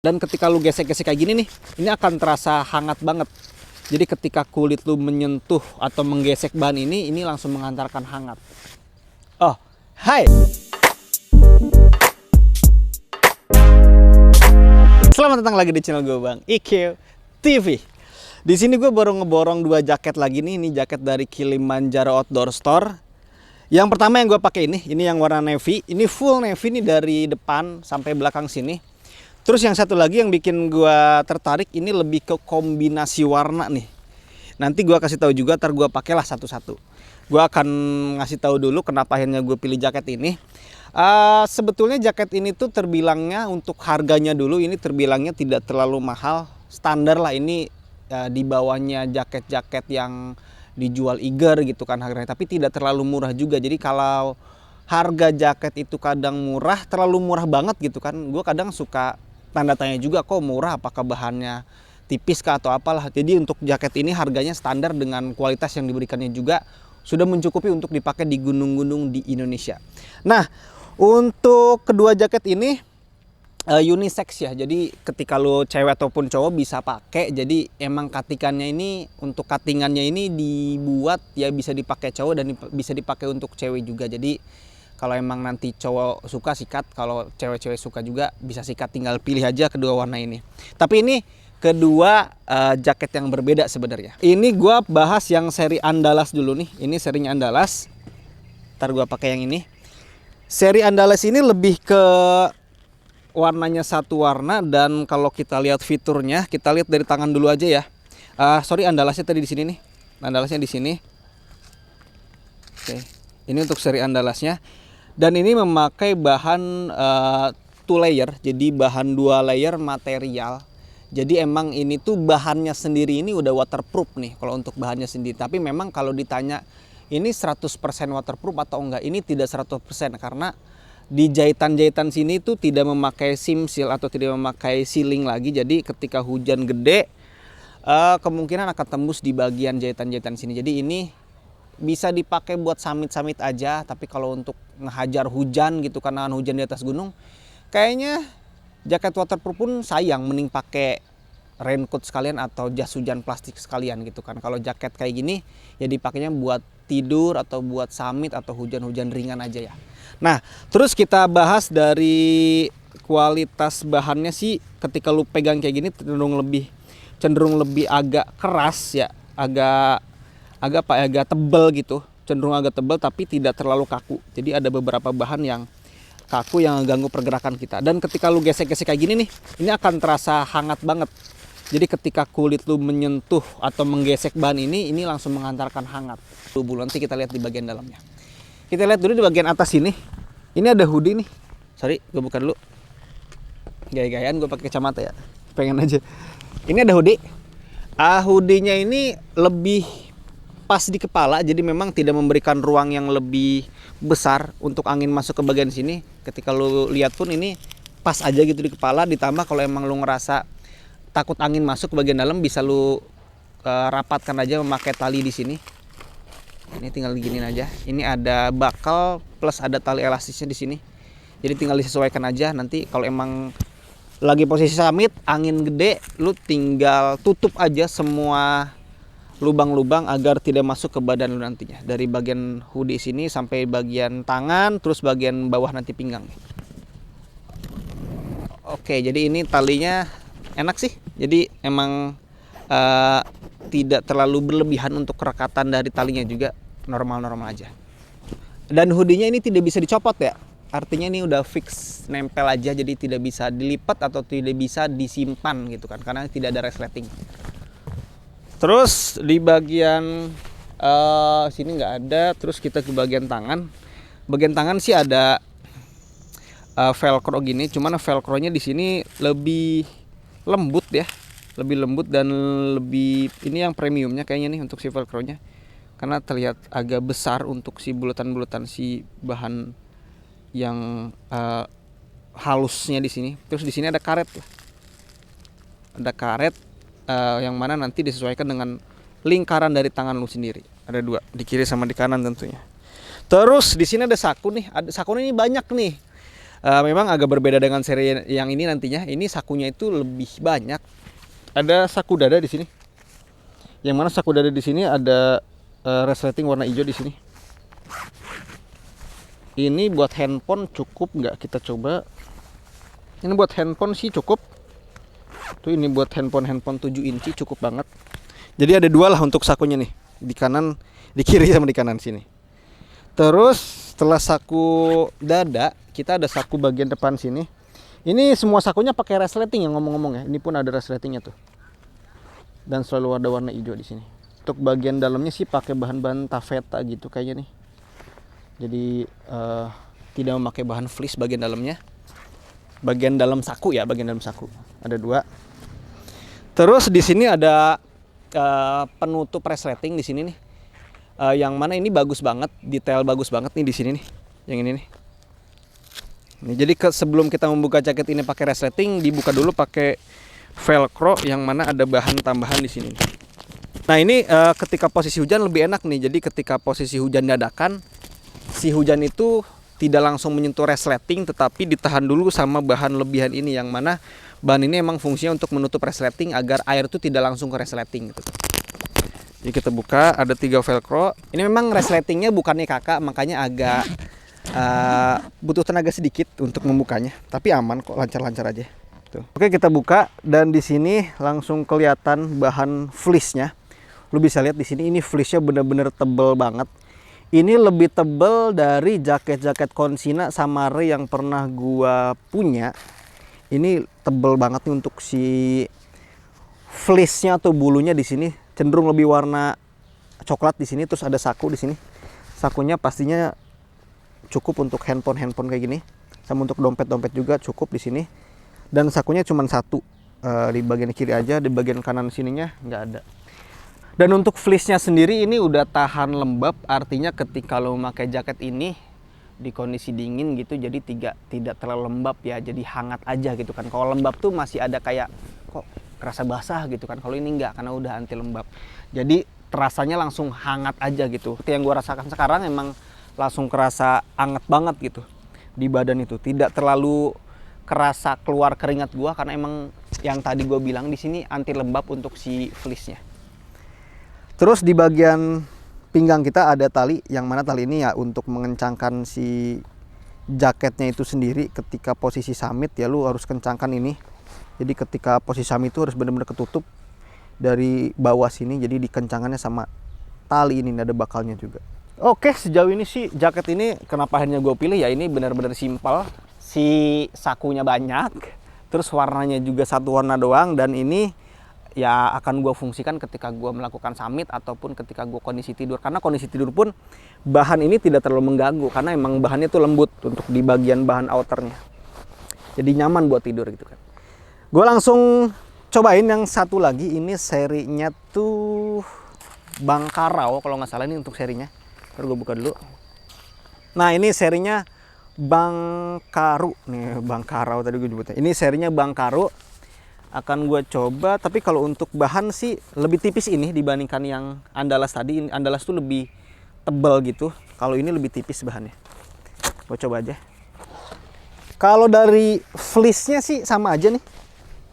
Dan ketika lu gesek-gesek kayak gini nih, ini akan terasa hangat banget. Jadi ketika kulit lu menyentuh atau menggesek bahan ini langsung mengantarkan hangat. Oh, hai. Selamat datang lagi di channel gue Bang IQ TV. Di sini gue baru ngeborong dua jaket lagi nih. Ini jaket dari Kilimanjaro Outdoor Store. Yang pertama yang gue pakai ini yang warna navy. Ini full navy nih dari depan sampai belakang sini. Terus yang satu lagi yang bikin gue tertarik ini lebih ke kombinasi warna nih. Nanti gue kasih tahu juga, ntar gue pakailah satu-satu. Gue akan ngasih tahu dulu kenapa akhirnya gue pilih jaket ini. Sebetulnya jaket ini tuh terbilangnya untuk harganya dulu ini terbilangnya tidak terlalu mahal, standar lah ini di bawahnya jaket-jaket yang dijual Iger gitu kan harganya, tapi tidak terlalu murah juga. Jadi kalau harga jaket itu kadang murah, terlalu murah banget gitu kan, gue kadang suka tanda tanya juga, kok murah, apakah bahannya tipis kah atau apalah. Jadi untuk jaket ini harganya standar dengan kualitas yang diberikannya juga sudah mencukupi untuk dipakai di gunung-gunung di Indonesia. Nah, untuk kedua jaket ini unisex ya. Jadi ketika lo cewek ataupun cowok bisa pakai. Jadi emang cuttingannya ini, untuk cuttingannya ini dibuat ya bisa dipakai cowok dan bisa dipakai untuk cewek juga. Jadi kalau emang nanti cowok suka sikat, kalau cewek-cewek suka juga bisa sikat, tinggal pilih aja kedua warna ini. Tapi ini kedua jaket yang berbeda sebenarnya. Ini gua bahas yang seri Andalas dulu nih. Ini serinya Andalas. Ntar gua pakai yang ini. Seri Andalas ini lebih ke warnanya satu warna, dan kalau kita lihat fiturnya, kita lihat dari tangan dulu aja ya. Sorry, Andalasnya tadi di sini nih. Andalasnya di sini. Oke. Ini untuk seri Andalasnya. Dan ini memakai bahan 2 layer, jadi bahan 2 layer material. Jadi emang ini tuh bahannya sendiri ini udah waterproof nih kalau untuk bahannya sendiri. Tapi memang kalau ditanya ini 100% waterproof atau enggak, ini tidak 100% karena di jahitan-jahitan sini tuh tidak memakai seam seal atau tidak memakai sealing lagi. Jadi ketika hujan gede kemungkinan akan tembus di bagian jahitan-jahitan sini. Jadi ini bisa dipakai buat summit-summit aja, tapi kalau untuk ngehajar hujan gitu karena hujan di atas gunung, kayaknya jaket waterproof pun sayang, mending pakai raincoat sekalian atau jas hujan plastik sekalian gitu kan. Kalau jaket kayak gini ya dipakainya buat tidur atau buat summit atau hujan-hujan ringan aja ya. Nah, terus kita bahas dari kualitas bahannya sih, ketika lu pegang kayak gini cenderung lebih agak keras ya, agak tebal gitu, cenderung agak tebal tapi tidak terlalu kaku. Jadi ada beberapa bahan yang kaku yang ganggu pergerakan kita. Dan ketika lu gesek-gesek kayak gini nih, ini akan terasa hangat banget. Jadi ketika kulit lu menyentuh atau menggesek bahan ini langsung mengantarkan hangat. Dulu nanti kita lihat di bagian dalamnya. Kita lihat dulu di bagian atas ini. Ini ada hoodie nih. Sorry, gue buka dulu. Gaya-gayaan gue pakai kacamata ya. Pengen aja. Ini ada hoodie. Hoodie-nya ini lebih pas di kepala, jadi memang tidak memberikan ruang yang lebih besar untuk angin masuk ke bagian sini. Ketika lu lihat pun ini pas aja gitu di kepala. Ditambah kalau emang lu ngerasa takut angin masuk ke bagian dalam, bisa lu rapatkan aja memakai tali di sini. Ini tinggal diginin aja. Ini ada bakal plus ada tali elastisnya di sini. Jadi tinggal disesuaikan aja. Nanti kalau emang lagi posisi summit, angin gede, lu tinggal tutup aja semua lubang-lubang agar tidak masuk ke badan lu nantinya. Dari bagian hoodie sini sampai bagian tangan, terus bagian bawah nanti pinggang. Oke, jadi ini talinya enak sih. Jadi emang tidak terlalu berlebihan untuk kerekatan dari talinya juga, normal-normal aja. Dan hoodie-nya ini tidak bisa dicopot ya. Artinya ini udah fix nempel aja, jadi tidak bisa dilipat atau tidak bisa disimpan gitu kan, karena tidak ada resleting. Terus di bagian sini nggak ada. Terus kita ke bagian tangan. Bagian tangan sih ada velcro gini, cuman velcronya di sini lebih lembut ya, lebih lembut dan lebih, ini yang premiumnya kayaknya nih untuk si velcronya, karena terlihat agak besar untuk si bulatan-bulatan si bahan yang halusnya di sini. Terus di sini ada karet, ada karet yang mana nanti disesuaikan dengan lingkaran dari tangan lu sendiri. Ada 2, di kiri sama di kanan tentunya. Terus di sini ada saku nih. Ada saku ini banyak nih. Memang agak berbeda dengan seri yang ini nantinya. Ini sakunya itu lebih banyak. Ada saku dada di sini. Yang mana saku dada di sini ada resleting warna hijau di sini. Ini buat handphone cukup nggak? Kita coba. Ini buat handphone sih cukup. Tuh ini buat handphone 7 inci cukup banget. Jadi ada dua lah untuk sakunya nih. Di kanan, di kiri sama di kanan sini. Terus setelah saku dada, kita ada saku bagian depan sini. Ini semua sakunya pakai resleting yang ngomong-ngomong ya. Ini pun ada resletingnya tuh. Dan selalu ada warna hijau di sini. Untuk bagian dalamnya sih pakai bahan-bahan taffeta gitu kayaknya nih. Jadi tidak memakai bahan fleece bagian dalamnya. Bagian dalam saku ya, bagian dalam saku. Ada dua. Terus di sini ada penutup resleting di sini nih. Yang mana ini bagus banget, detail bagus banget nih di sini nih. Yang ini nih. Nih, jadi sebelum kita membuka jaket ini pakai resleting, dibuka dulu pakai velcro yang mana ada bahan tambahan di sini. Nah ini ketika posisi hujan lebih enak nih. Jadi ketika posisi hujan dadakan, si hujan itu tidak langsung menyentuh resleting, tetapi ditahan dulu sama bahan lebihan ini, yang mana bahan ini emang fungsinya untuk menutup resleting agar air itu tidak langsung ke resleting gitu. Jadi kita buka, ada 3 velcro. Ini memang resletingnya bukannya kakak, makanya agak butuh tenaga sedikit untuk membukanya, tapi aman kok, lancar-lancar aja. Tuh. Oke, kita buka dan di sini langsung kelihatan bahan fleece-nya. Lu bisa lihat di sini, ini fleece-nya bener-bener tebel banget. Ini lebih tebel dari jaket-jaket Konsina sama Ray yang pernah gua punya. Ini tebel banget nih untuk si fleece-nya atau bulunya di sini. Cenderung lebih warna coklat di sini. Terus ada saku di sini. Sakunya pastinya cukup untuk handphone kayak gini. Sama untuk dompet-dompet juga cukup di sini. Dan sakunya cuma satu di bagian kiri aja, di bagian kanan sininya nggak ada. Dan untuk fleece-nya sendiri ini udah tahan lembab, artinya ketika lo memakai jaket ini di kondisi dingin gitu, jadi tidak terlalu lembab ya, jadi hangat aja gitu kan. Kalau lembab tuh masih ada kayak kok kerasa basah gitu kan. Kalau ini enggak, karena udah anti lembab. Jadi terasanya langsung hangat aja gitu. Yang gua rasakan sekarang emang langsung kerasa hangat banget gitu di badan itu. Tidak terlalu kerasa keluar keringat gua karena emang yang tadi gua bilang di sini anti lembab untuk si fleece-nya. Terus di bagian pinggang kita ada tali, yang mana tali ini ya untuk mengencangkan si jaketnya itu sendiri. Ketika posisi summit ya lu harus kencangkan ini. Jadi ketika posisi summit itu harus benar-benar ketutup dari bawah sini. Jadi dikencangkannya sama tali ini, ada bakalnya juga. Oke, sejauh ini sih jaket ini kenapa akhirnya gue pilih ya, ini benar-benar simpel. Si sakunya banyak, terus warnanya juga satu warna doang, dan ini ya akan gue fungsikan ketika gue melakukan summit ataupun ketika gue kondisi tidur. Karena kondisi tidur pun bahan ini tidak terlalu mengganggu, karena emang bahannya tuh lembut untuk di bagian bahan outernya. Jadi nyaman buat tidur gitu kan. Gue langsung cobain yang satu lagi. Ini serinya tuh Bangkarau kalau nggak salah, ini untuk serinya. Ntar gue buka dulu. Nah ini serinya Bangkaru nih, Bangkarau tadi gue nyebutnya. Ini serinya Bangkaru. Akan gue coba, tapi kalau untuk bahan sih lebih tipis ini dibandingkan yang Andalas tadi. Andalas tuh lebih tebal gitu, kalau ini lebih tipis bahannya. Gue coba aja. Kalau dari fleece-nya sih sama aja nih,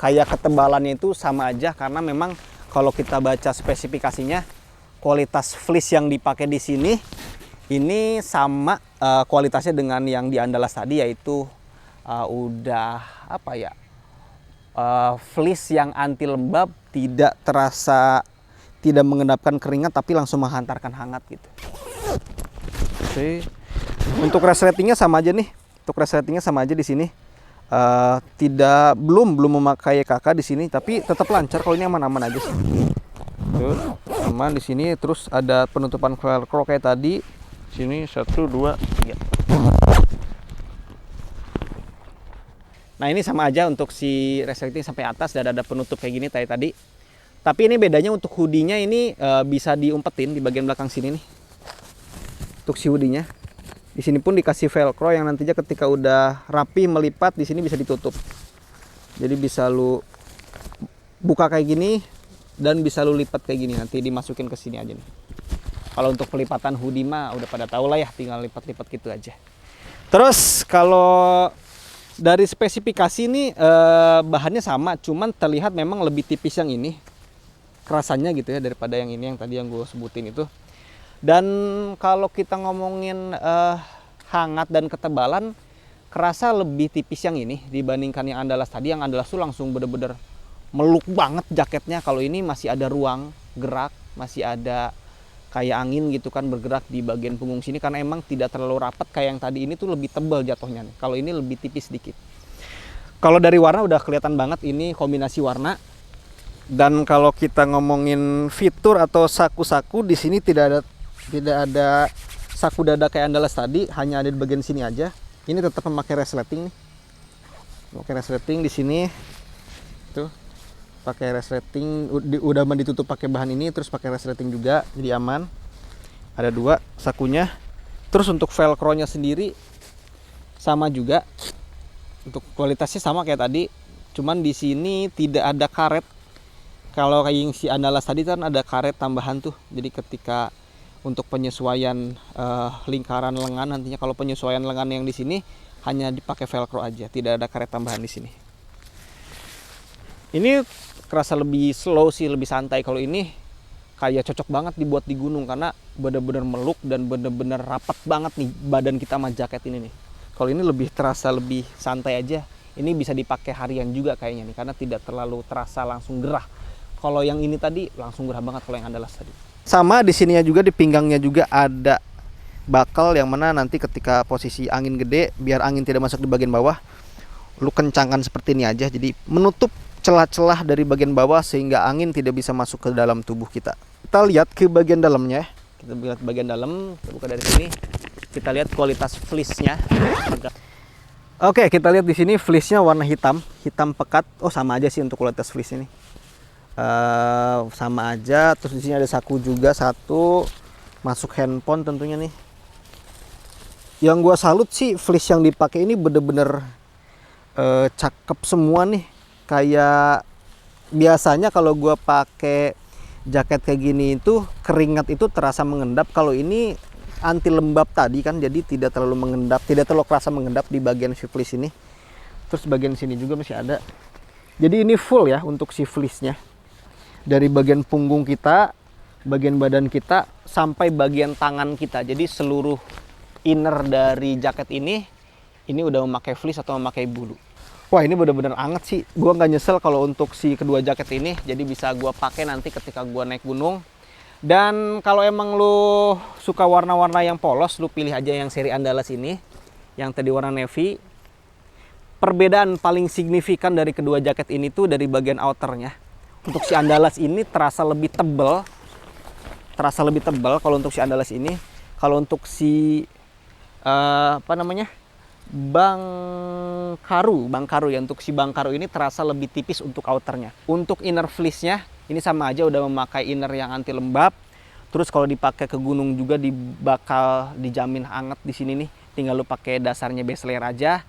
kayak ketebalannya itu sama aja, karena memang kalau kita baca spesifikasinya, kualitas fleece yang dipakai di sini ini sama kualitasnya dengan yang di Andalas tadi, yaitu udah apa ya, fleece yang anti lembab, tidak terasa, tidak mengendapkan keringat, tapi langsung menghantarkan hangat gitu. Oke. Untuk resletingnya sama aja nih. Untuk resletingnya sama aja di sini. Belum memakai kakak di sini, tapi tetap lancar. Kalau ini aman-aman aja sih. Terus aman di sini. Terus ada penutupan velcro kayak tadi. Sini 1, 2, 3. Nah ini sama aja untuk si resleting sampai atas, dan ada penutup kayak gini tadi. Tapi ini bedanya untuk hoodie-nya ini bisa diumpetin di bagian belakang sini nih. Untuk si hoodie-nya. Di sini pun dikasih velcro yang nantinya ketika udah rapi melipat di sini bisa ditutup. Jadi bisa lu buka kayak gini dan bisa lu lipat kayak gini, nanti dimasukin ke sini aja nih. Kalau untuk pelipatan hoodie mah udah pada tahu lah ya, tinggal lipat-lipat gitu aja. Terus kalau Dari spesifikasi ini bahannya sama, cuman terlihat memang lebih tipis yang ini rasanya gitu ya daripada yang ini yang tadi yang gue sebutin itu. Dan kalau kita ngomongin hangat dan ketebalan, kerasa lebih tipis yang ini dibandingkan yang Andalas tadi. Yang Andalas tuh langsung bener-bener meluk banget jaketnya. Kalau ini masih ada ruang gerak, masih ada kayak angin gitu kan bergerak di bagian punggung sini, karena emang tidak terlalu rapat. Kayak yang tadi ini tuh lebih tebal jatuhnya nih. Kalau ini lebih tipis sedikit. Kalau dari warna udah kelihatan banget ini kombinasi warna. Dan kalau kita ngomongin fitur atau saku-saku, di sini tidak ada saku dada kayak Andalas tadi, hanya ada di bagian sini aja. Ini tetap memakai resleting nih. Memakai resleting di sini. Tuh. Pakai resleting, udah ditutup pakai bahan ini, terus pakai resleting juga, jadi aman. Ada 2 sakunya. Terus untuk velcro-nya sendiri sama juga. Untuk kualitasnya sama kayak tadi, cuman di sini tidak ada karet. Kalau kayak yang si Andalas tadi kan ada karet tambahan tuh. Jadi ketika untuk penyesuaian lingkaran lengan nantinya, kalau penyesuaian lengan yang di sini hanya dipakai velcro aja, tidak ada karet tambahan di sini. Ini kerasa lebih slow sih, lebih santai. Kalau ini kayak cocok banget dibuat di gunung karena bener-bener meluk dan bener-bener rapat banget nih badan kita sama jaket ini nih. Kalau ini lebih terasa lebih santai aja. Ini bisa dipakai harian juga kayaknya nih, karena tidak terlalu terasa langsung gerah. Kalau yang ini tadi langsung gerah banget kalau yang Andalas tadi. Sama di sininya juga, di pinggangnya juga ada bakal yang mana nanti ketika posisi angin gede, biar angin tidak masuk di bagian bawah, lu kencangkan seperti ini aja. Jadi menutup celah-celah dari bagian bawah sehingga angin tidak bisa masuk ke dalam tubuh kita. Kita lihat ke bagian dalamnya. Kita lihat bagian dalam, kita buka dari sini. Kita lihat kualitas fleece-nya. Oke, kita lihat di sini fleece-nya warna hitam, hitam pekat. Oh, sama aja sih untuk kualitas fleece ini. Sama aja. Terus di sini ada saku juga satu, masuk handphone tentunya nih. Yang gua salut sih fleece yang dipakai ini bener-bener cakep semua nih. Kayak biasanya kalau gua pakai jaket kayak gini itu keringat itu terasa mengendap. Kalau ini anti lembab tadi kan, jadi tidak terlalu mengendap, tidak terlalu kerasa mengendap di bagian si fleece ini. Terus bagian sini juga masih ada. Jadi ini full ya untuk si fleece-nya. Dari bagian punggung kita, bagian badan kita, sampai bagian tangan kita. Jadi seluruh inner dari jaket ini udah memakai fleece atau memakai bulu. Wah, ini bener-bener anget sih. Gua nggak nyesel kalau untuk si kedua jaket ini. Jadi bisa gua pakai nanti ketika gua naik gunung. Dan kalau emang lu suka warna-warna yang polos, lu pilih aja yang seri Andalas ini. Yang tadi warna navy. Perbedaan paling signifikan dari kedua jaket ini tuh dari bagian outernya. Untuk si Andalas ini terasa lebih tebal. Terasa lebih tebal kalau untuk si Andalas ini. Kalau untuk si Bangkaru ya, untuk si Bangkaru ini terasa lebih tipis untuk outernya. Untuk inner fleece-nya ini sama aja, udah memakai inner yang anti lembab. Terus kalau dipakai ke gunung juga bakal dijamin hangat di sini nih. Tinggal lu pakai dasarnya base layer aja.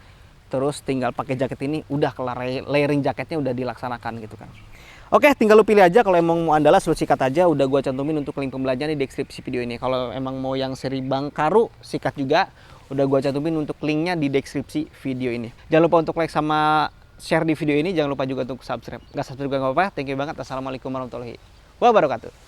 Terus tinggal pakai jaket ini, udah kelar, layering jaketnya udah dilaksanakan gitu kan. Oke, tinggal lu pilih aja. Kalau emang mau Andalas, lu sikat aja. Udah gua cantumin untuk link pembelajaran di deskripsi video ini. Kalau emang mau yang seri Bangkaru, sikat juga. Udah gua cantumin untuk linknya di deskripsi video ini. Jangan lupa untuk like sama share di video ini. Jangan lupa juga untuk subscribe. Nggak subscribe juga nggak apa-apa. Thank you banget. Assalamualaikum warahmatullahi wabarakatuh.